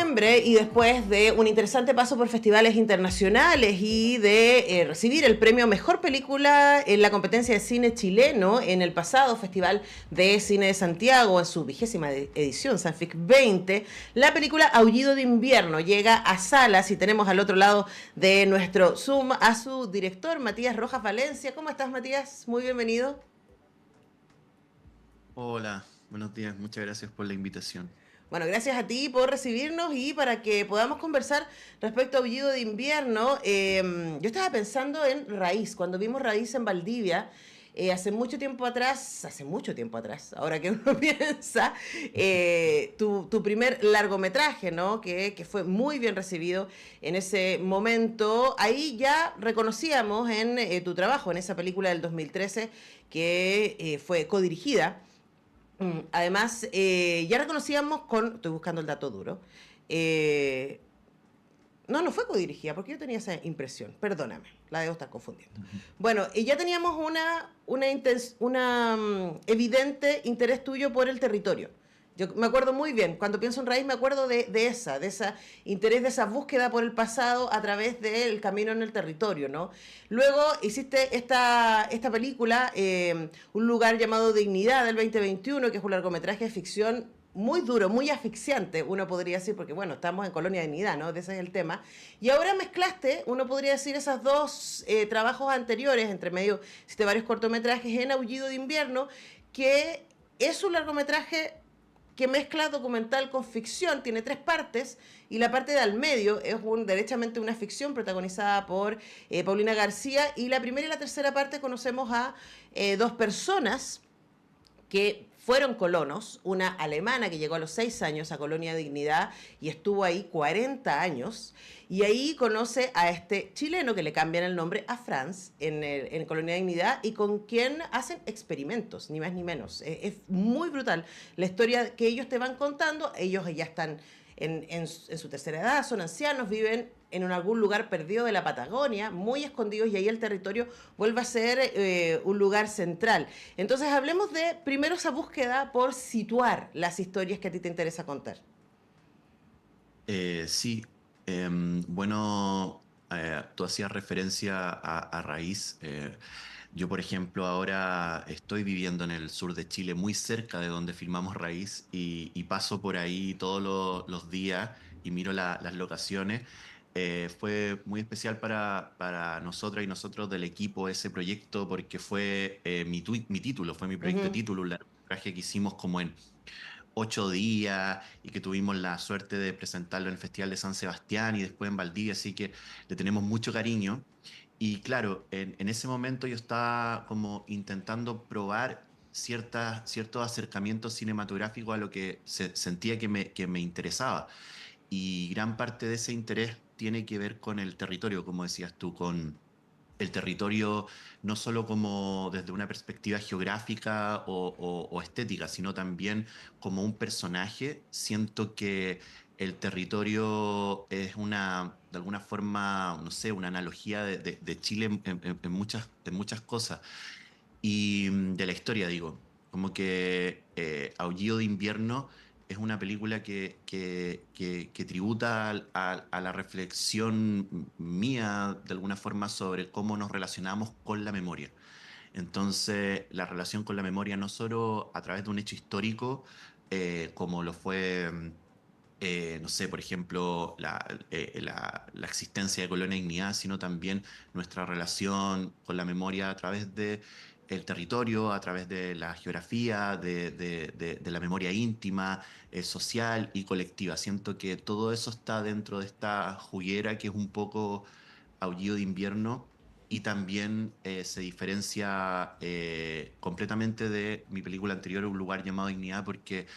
diciembre y después de un interesante paso por festivales internacionales y de recibir el premio Mejor Película en la competencia de cine chileno en el pasado Festival de Cine de Santiago, en su 20ª edición, Sanfic 20, la película Aullido de Invierno llega a salas y tenemos al otro lado de nuestro Zoom a su director, Matías Rojas Valencia. ¿Cómo estás, Matías? Muy bienvenido. Hola, buenos días, muchas gracias por la invitación. Bueno, gracias a ti por recibirnos y para que podamos conversar respecto a Aullido de Invierno. Yo estaba pensando en Raíz, cuando vimos Raíz en Valdivia, hace mucho tiempo atrás, ahora que uno piensa, tu primer largometraje, ¿no? Que fue muy bien recibido en ese momento. Ahí ya reconocíamos en tu trabajo, en esa película del 2013, que fue codirigida. Además, ya reconocíamos con, estoy buscando el dato duro, eh, no fue codirigida, porque yo tenía esa impresión, perdóname, la debo estar confundiendo. Ujú. Bueno, y ya teníamos evidente interés tuyo por el territorio. Yo me acuerdo muy bien, cuando pienso en Raíz me acuerdo de ese interés, de esa búsqueda por el pasado a través del camino en el territorio, ¿no? Luego hiciste esta película, Un lugar llamado Dignidad, del 2021, que es un largometraje de ficción muy duro, muy asfixiante, uno podría decir, porque bueno, estamos en Colonia Dignidad, ¿no? De ese es el tema. Y ahora mezclaste, uno podría decir, esos dos trabajos anteriores, entre medio, hiciste varios cortometrajes en Aullido de Invierno, que es un largometraje que mezcla documental con ficción, tiene tres partes, y la parte de al medio es derechamente una ficción protagonizada por Paulina García, y la primera y la tercera parte conocemos a dos personas que fueron colonos, una alemana que llegó a los 6 años a Colonia Dignidad y estuvo ahí 40 años, y ahí conoce a este chileno que le cambian el nombre a Franz en Colonia Dignidad y con quien hacen experimentos, ni más ni menos. Es muy brutal la historia que ellos te van contando. Ellos ya están en su tercera edad, son ancianos, viven en algún lugar perdido de la Patagonia, muy escondidos, y ahí el territorio vuelve a ser un lugar central. Entonces hablemos de primero esa búsqueda por situar las historias que a ti te interesa contar. Sí, bueno, tú hacías referencia a Raíz. Yo, por ejemplo, ahora estoy viviendo en el sur de Chile, muy cerca de donde filmamos Raíz, y paso por ahí todos los días y miro las locaciones. Fue muy especial para nosotras y nosotros del equipo ese proyecto porque fue mi título, fue mi Uh proyecto de -huh. título, un largometraje que hicimos como en 8 días y que tuvimos la suerte de presentarlo en el Festival de San Sebastián y después en Valdivia, así que le tenemos mucho cariño. Y claro, en ese momento yo estaba como intentando probar ciertos acercamientos cinematográficos a lo que sentía que me interesaba. Y gran parte de ese interés tiene que ver con el territorio, como decías tú, con el territorio no solo como desde una perspectiva geográfica o estética, sino también como un personaje. Siento que el territorio es de alguna forma, no sé, una analogía de Chile en muchas cosas. Y de la historia, digo, como que Aullido de Invierno es una película que tributa a la reflexión mía, de alguna forma, sobre cómo nos relacionamos con la memoria. Entonces, la relación con la memoria no solo a través de un hecho histórico, como lo fue, no sé, por ejemplo, la existencia de Colonia Dignidad, sino también nuestra relación con la memoria a través de el territorio, a través de la geografía, de la memoria íntima, social y colectiva. Siento que todo eso está dentro de esta juguera que es un poco Aullido de Invierno, y también se diferencia completamente de mi película anterior, Un lugar llamado Dignidad, porque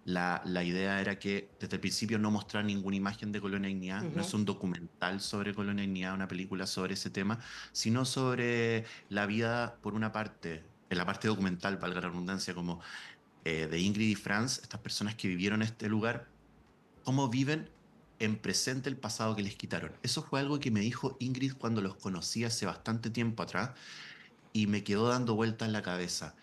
la idea era que desde el principio no mostrar ninguna imagen de Colonia Uh Dignidad. No -huh. es un documental sobre Colonia Dignidad, una película sobre ese tema, sino sobre la vida, por una parte, en la parte documental, valga la redundancia, como de Ingrid y Franz, estas personas que vivieron este lugar, cómo viven en presente el pasado que les quitaron. Eso fue algo que me dijo Ingrid cuando los conocí hace bastante tiempo atrás y me quedó dando vueltas en la cabeza.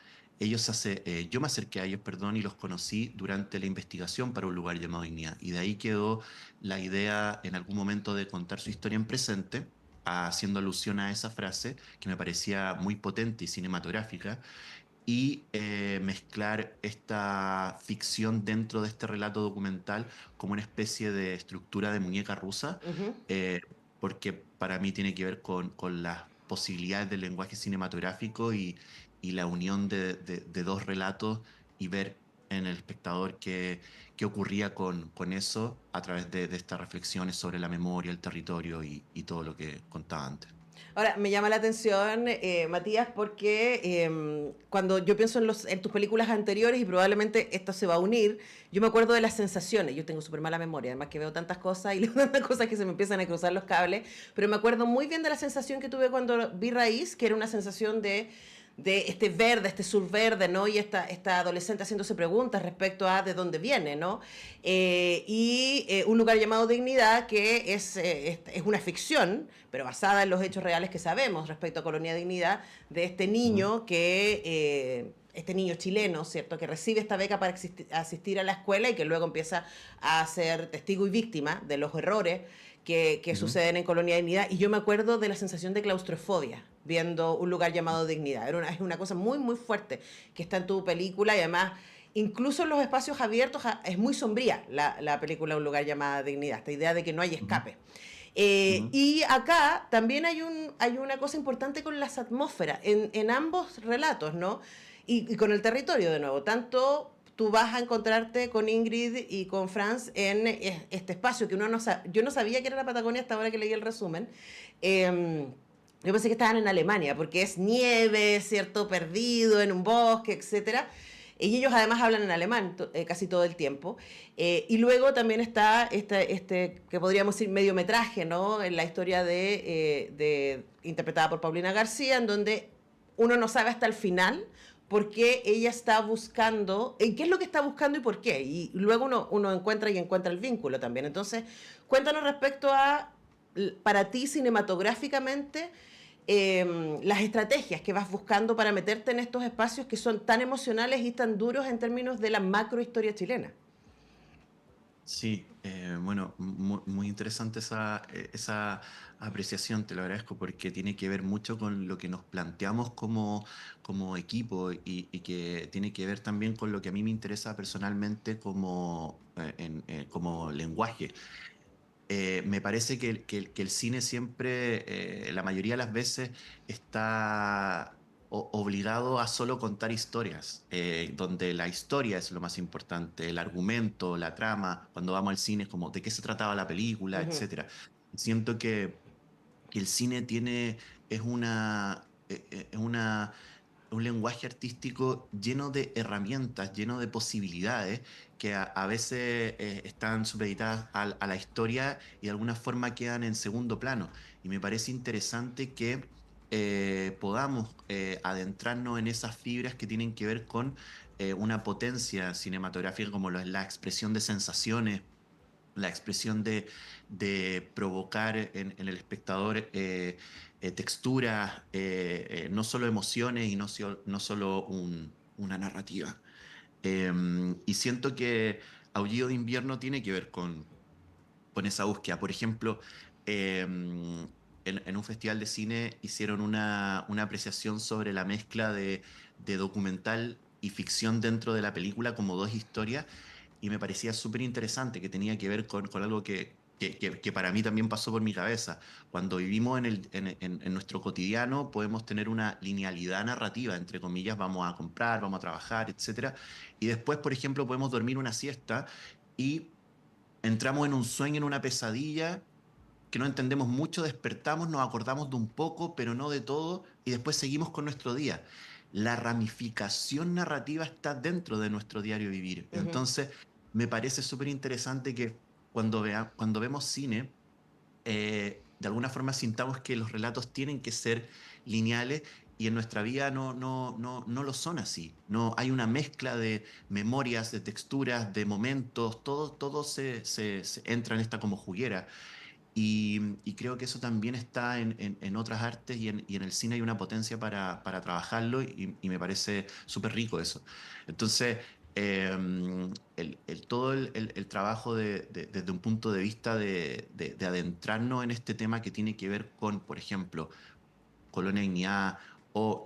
yo me acerqué a ellos, perdón, y los conocí durante la investigación para Un lugar llamado Dignidad. Y de ahí quedó la idea en algún momento de contar su historia en presente, haciendo alusión a esa frase que me parecía muy potente y cinematográfica, y mezclar esta ficción dentro de este relato documental como una especie de estructura de muñeca rusa, Ujú. eh, porque para mí tiene que ver con las posibilidades del lenguaje cinematográfico y la unión de dos relatos y ver en el espectador qué ocurría con eso a través de estas reflexiones sobre la memoria, el territorio y todo lo que contaba antes. Ahora, me llama la atención, Matías, porque cuando yo pienso en tus películas anteriores, y probablemente esto se va a unir, yo me acuerdo de las sensaciones. Yo tengo súper mala memoria, además que veo tantas cosas y leo tantas cosas que se me empiezan a cruzar los cables, pero me acuerdo muy bien de la sensación que tuve cuando vi Raíz, que era una sensación de este verde, este sur verde, ¿no? Y esta adolescente haciéndose preguntas respecto a de dónde viene, ¿no? Un lugar llamado Dignidad, que es una ficción, pero basada en los hechos reales que sabemos respecto a Colonia Dignidad, de este Ujú, niño este niño chileno, ¿cierto? Que recibe esta beca para asistir a la escuela y que luego empieza a ser testigo y víctima de los errores que ujú. suceden en Colonia Dignidad. Y yo me acuerdo de la sensación de claustrofobia viendo Un lugar llamado Dignidad. Es una cosa muy, muy fuerte que está en tu película y además, incluso en los espacios abiertos, es muy sombría la película Un lugar llamado Dignidad, esta idea de que no hay Ujú, escape. ujú, Y acá también hay una cosa importante con las atmósferas en ambos relatos, ¿no? Y con el territorio de nuevo. Tanto tú vas a encontrarte con Ingrid y con Franz en este espacio que yo no sabía que era la Patagonia hasta ahora que leí el resumen. Eh, yo pensé que estaban en Alemania, porque es nieve, ¿cierto? Perdido en un bosque, etcétera. Y ellos además hablan en alemán casi todo el tiempo. Y luego también está que podríamos decir, mediometraje, ¿no? En la historia interpretada por Paulina García, en donde uno no sabe hasta el final por qué ella está buscando, qué es lo que está buscando y por qué. Y luego uno encuentra el vínculo también. Entonces, cuéntanos respecto a, para ti cinematográficamente, las estrategias que vas buscando para meterte en estos espacios que son tan emocionales y tan duros en términos de la macrohistoria chilena. Sí, bueno, muy interesante esa apreciación, te lo agradezco, porque tiene que ver mucho con lo que nos planteamos como equipo y que tiene que ver también con lo que a mí me interesa personalmente como lenguaje. Me parece que el cine siempre, la mayoría de las veces, está obligado a solo contar historias, donde la historia es lo más importante, el argumento, la trama, cuando vamos al cine es como de qué se trataba la película, Ujú. etcétera. Siento que el cine es un lenguaje artístico lleno de herramientas, lleno de posibilidades que a veces están supeditadas a la historia y de alguna forma quedan en segundo plano. Y me parece interesante que podamos adentrarnos en esas fibras que tienen que ver con una potencia cinematográfica como lo es la expresión de sensaciones, la expresión de provocar en el espectador texturas, no solo emociones y no solo una narrativa. Y siento que Aullido de Invierno tiene que ver con esa búsqueda. Por ejemplo, en un festival de cine hicieron una apreciación sobre la mezcla de documental y ficción dentro de la película como dos historias y me parecía súper interesante que tenía que ver con algo que para mí también pasó por mi cabeza. Cuando vivimos en nuestro cotidiano podemos tener una linealidad narrativa, entre comillas, vamos a comprar, vamos a trabajar, etcétera, y después, por ejemplo, podemos dormir una siesta y entramos en un sueño, en una pesadilla que no entendemos mucho, despertamos, nos acordamos de un poco, pero no de todo, y después seguimos con nuestro día. La ramificación narrativa está dentro de nuestro diario vivir. Ujú. Entonces, me parece súper interesante que cuando vemos cine, de alguna forma sintamos que los relatos tienen que ser lineales y en nuestra vida no lo son así. No, hay una mezcla de memorias, de texturas, de momentos, todo se entra en esta como juguera. Y creo que eso también está en otras artes y en el cine hay una potencia para trabajarlo y me parece súper rico eso. Entonces, todo el trabajo desde un punto de vista de adentrarnos en este tema que tiene que ver con, por ejemplo, Colonia Dignidad o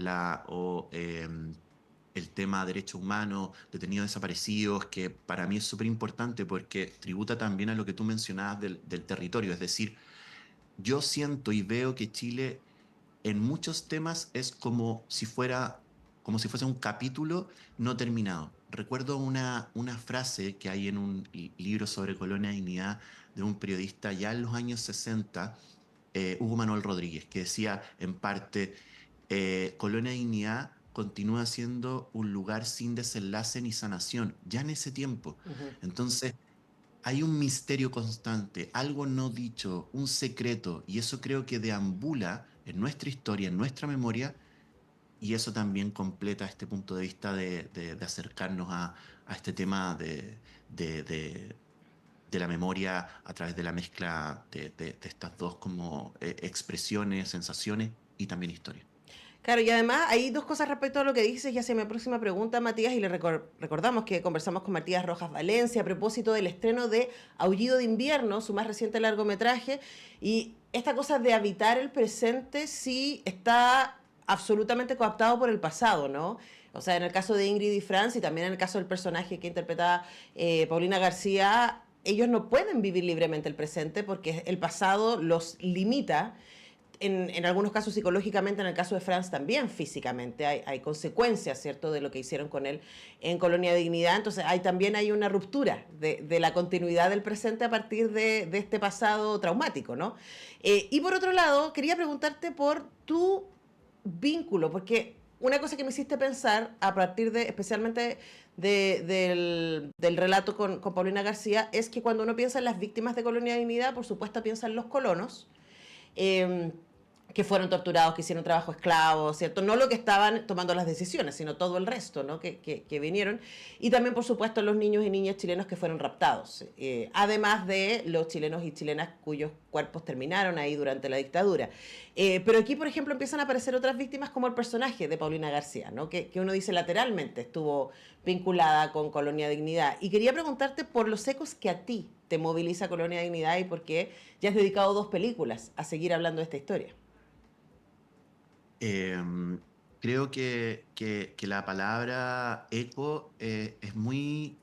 el tema derechos humanos, detenidos desaparecidos, que para mí es súper importante porque tributa también a lo que tú mencionabas del territorio. Es decir, yo siento y veo que Chile en muchos temas es como si fuese un capítulo no terminado. Recuerdo una frase que hay en un libro sobre Colonia Dignidad de un periodista ya en los años 60, Hugo Manuel Rodríguez, que decía en parte, Colonia Dignidad continúa siendo un lugar sin desenlace ni sanación, ya en ese tiempo. Ujú. Entonces, hay un misterio constante, algo no dicho, un secreto, y eso creo que deambula en nuestra historia, en nuestra memoria, y eso también completa este punto de vista de acercarnos a este tema de, de- de la memoria a través de la mezcla de estas dos como expresiones, sensaciones y también historia. Claro, y además hay dos cosas respecto a lo que dices y hacia mi próxima pregunta, Matías, y le recordamos que conversamos con Matías Rojas Valencia a propósito del estreno de Aullido de Invierno, su más reciente largometraje, y esta cosa de habitar el presente sí está absolutamente coaptado por el pasado, ¿no? O sea, en el caso de Ingrid y Franz y también en el caso del personaje que interpreta Paulina García, ellos no pueden vivir libremente el presente porque el pasado los limita en algunos casos psicológicamente, en el caso de Franz también físicamente, hay consecuencias, ¿cierto?, de lo que hicieron con él en Colonia de Dignidad, entonces también hay una ruptura de la continuidad del presente a partir de este pasado traumático, ¿no? Y por otro lado, quería preguntarte por tu vínculo, porque una cosa que me hiciste pensar a partir de, especialmente del relato con Paulina García, es que cuando uno piensa en las víctimas de Colonia de Dignidad, por supuesto piensa en los colonos, eh, que fueron torturados, que hicieron trabajo esclavo, ¿cierto? No lo que estaban tomando las decisiones, sino todo el resto, ¿no? Que vinieron. Y también, por supuesto, los niños y niñas chilenos que fueron raptados. Además de los chilenos y chilenas cuyos cuerpos terminaron ahí durante la dictadura. Pero aquí, por ejemplo, empiezan a aparecer otras víctimas como el personaje de Paulina García, ¿no? Que uno dice lateralmente estuvo vinculada con Colonia Dignidad. Y quería preguntarte por los ecos que a ti te moviliza Colonia Dignidad y por qué ya has dedicado dos películas a seguir hablando de esta historia. Em, Creo que la palabra eco es muy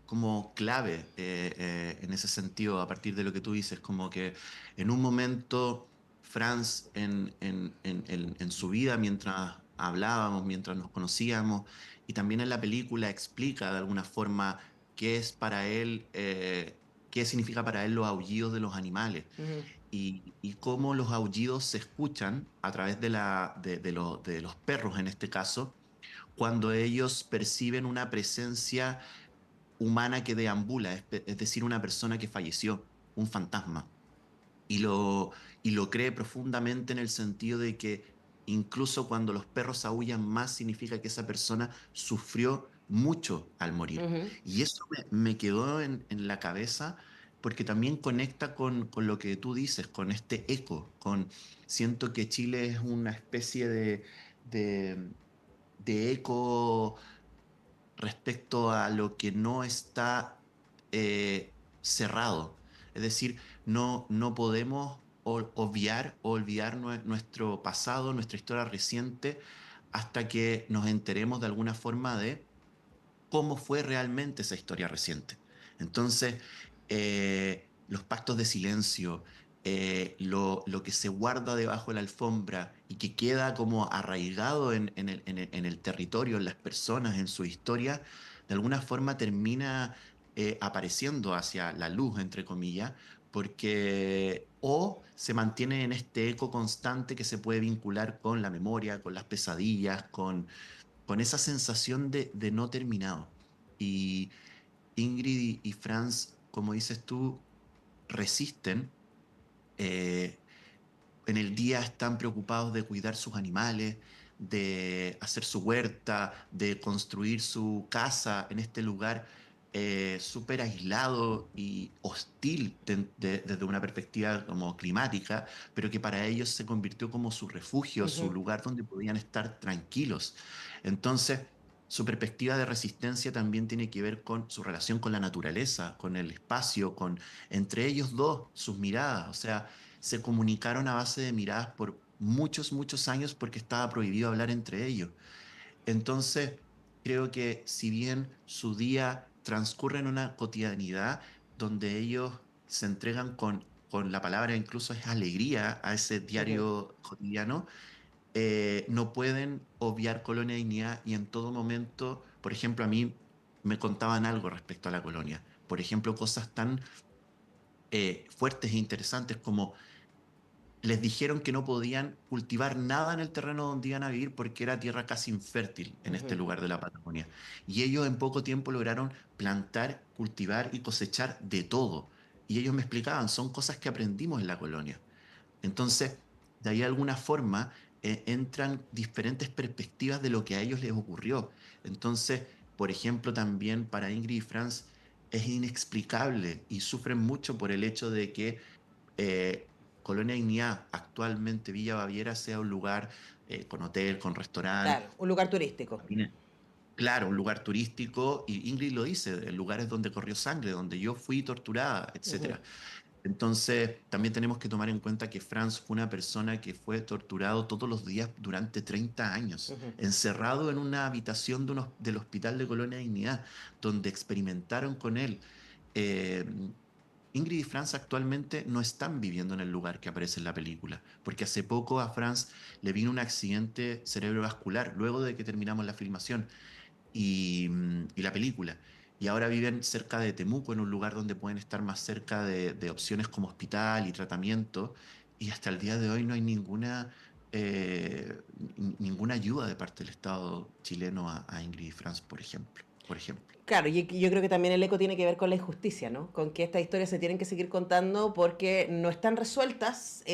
como clave en ese sentido, a partir de lo que tú dices, como que en un momento Franz en su vida, mientras hablábamos, mientras nos conocíamos, y también en la película explica de alguna forma qué es para él, qué significa para él los aullidos de los animales. Ujú. Y cómo los aullidos se escuchan a través de los perros en este caso, cuando ellos perciben una presencia humana que deambula, es decir, una persona que falleció, un fantasma. Y y lo cree profundamente en el sentido de que incluso cuando los perros aullan más, significa que esa persona sufrió mucho al morir. Ujú. Y eso me quedó en la cabeza porque también conecta con lo que tú dices, con este eco, siento que Chile es una especie de, de eco respecto a lo que no está cerrado. Es decir, no podemos obviar o olvidar nuestro pasado, nuestra historia reciente, hasta que nos enteremos de alguna forma de cómo fue realmente esa historia reciente. Entonces, los pactos de silencio, lo que se guarda debajo de la alfombra y que queda como arraigado en el territorio, en las personas, en su historia, de alguna forma termina apareciendo hacia la luz, entre comillas, porque o se mantiene en este eco constante que se puede vincular con la memoria, con las pesadillas, con esa sensación de no terminado. Y Ingrid y Franz, como dices tú, resisten. eh, en el día están preocupados de cuidar sus animales, de hacer su huerta, de construir su casa en este lugar, súper aislado y hostil desde una perspectiva como climática, pero que para ellos se convirtió como su refugio, su Ujú. lugar donde podían estar tranquilos. Entonces, su perspectiva de resistencia también tiene que ver con su relación con la naturaleza, con el espacio, con entre ellos dos, sus miradas. O sea, se comunicaron a base de miradas por muchos, muchos años porque estaba prohibido hablar entre ellos. Entonces, creo que si bien su día transcurre en una cotidianidad donde ellos se entregan con la palabra, incluso es alegría a ese Ujú. diario cotidiano, no pueden obviar Colonia Dignidad y en todo momento, por ejemplo, a mí me contaban algo respecto a la colonia. Por ejemplo, cosas tan fuertes e interesantes como les dijeron que no podían cultivar nada en el terreno donde iban a vivir porque era tierra casi infértil en este Ujú. lugar de la Patagonia. Y ellos en poco tiempo lograron plantar, cultivar y cosechar de todo. Y ellos me explicaban, son cosas que aprendimos en la colonia. Entonces, de ahí de alguna forma entran diferentes perspectivas de lo que a ellos les ocurrió. Entonces, por ejemplo, también para Ingrid y Franz es inexplicable y sufren mucho por el hecho de que Colonia Dignidad, actualmente Villa Baviera, sea un lugar con hotel, con restaurante. Claro, un lugar turístico. Claro, un lugar turístico, y Ingrid lo dice, lugares donde corrió sangre, donde yo fui torturada, Ujú. etcétera. Entonces, también tenemos que tomar en cuenta que Franz fue una persona que fue torturado todos los días durante 30 años, Ujú. encerrado en una habitación del Hospital de Colonia Dignidad, donde experimentaron con él. Eh, Ingrid y Franz actualmente no están viviendo en el lugar que aparece en la película, porque hace poco a Franz le vino un accidente cerebrovascular luego de que terminamos la filmación y la película. Y ahora viven cerca de Temuco, en un lugar donde pueden estar más cerca de opciones como hospital y tratamiento. Y hasta el día de hoy no hay ninguna ayuda de parte del Estado chileno a Ingrid y Franz, por ejemplo. Por ejemplo. Claro, y yo creo que también el eco tiene que ver con la injusticia, ¿no? Con que estas historias se tienen que seguir contando porque no están resueltas.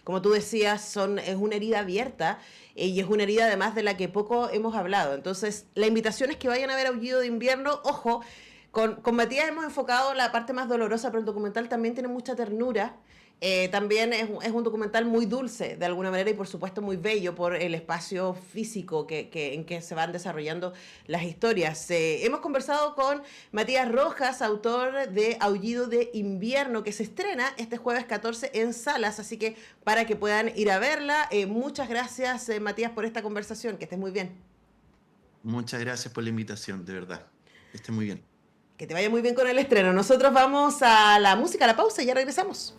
Como tú decías, es una herida abierta y es una herida además de la que poco hemos hablado. Entonces, la invitación es que vayan a ver Aullido de Invierno. Ojo, con Matías hemos enfocado la parte más dolorosa, pero el documental también tiene mucha ternura. También es un documental muy dulce, de alguna manera, y por supuesto muy bello por el espacio físico en que se van desarrollando las historias. Hemos conversado con Matías Rojas, autor de Aullido de Invierno, que se estrena este jueves 14 en salas, así que para que puedan ir a verla. Muchas gracias, Matías, por esta conversación. Que estés muy bien. Muchas gracias por la invitación, de verdad. Que esté muy bien. Que te vaya muy bien con el estreno. Nosotros vamos a la música, a la pausa y ya regresamos.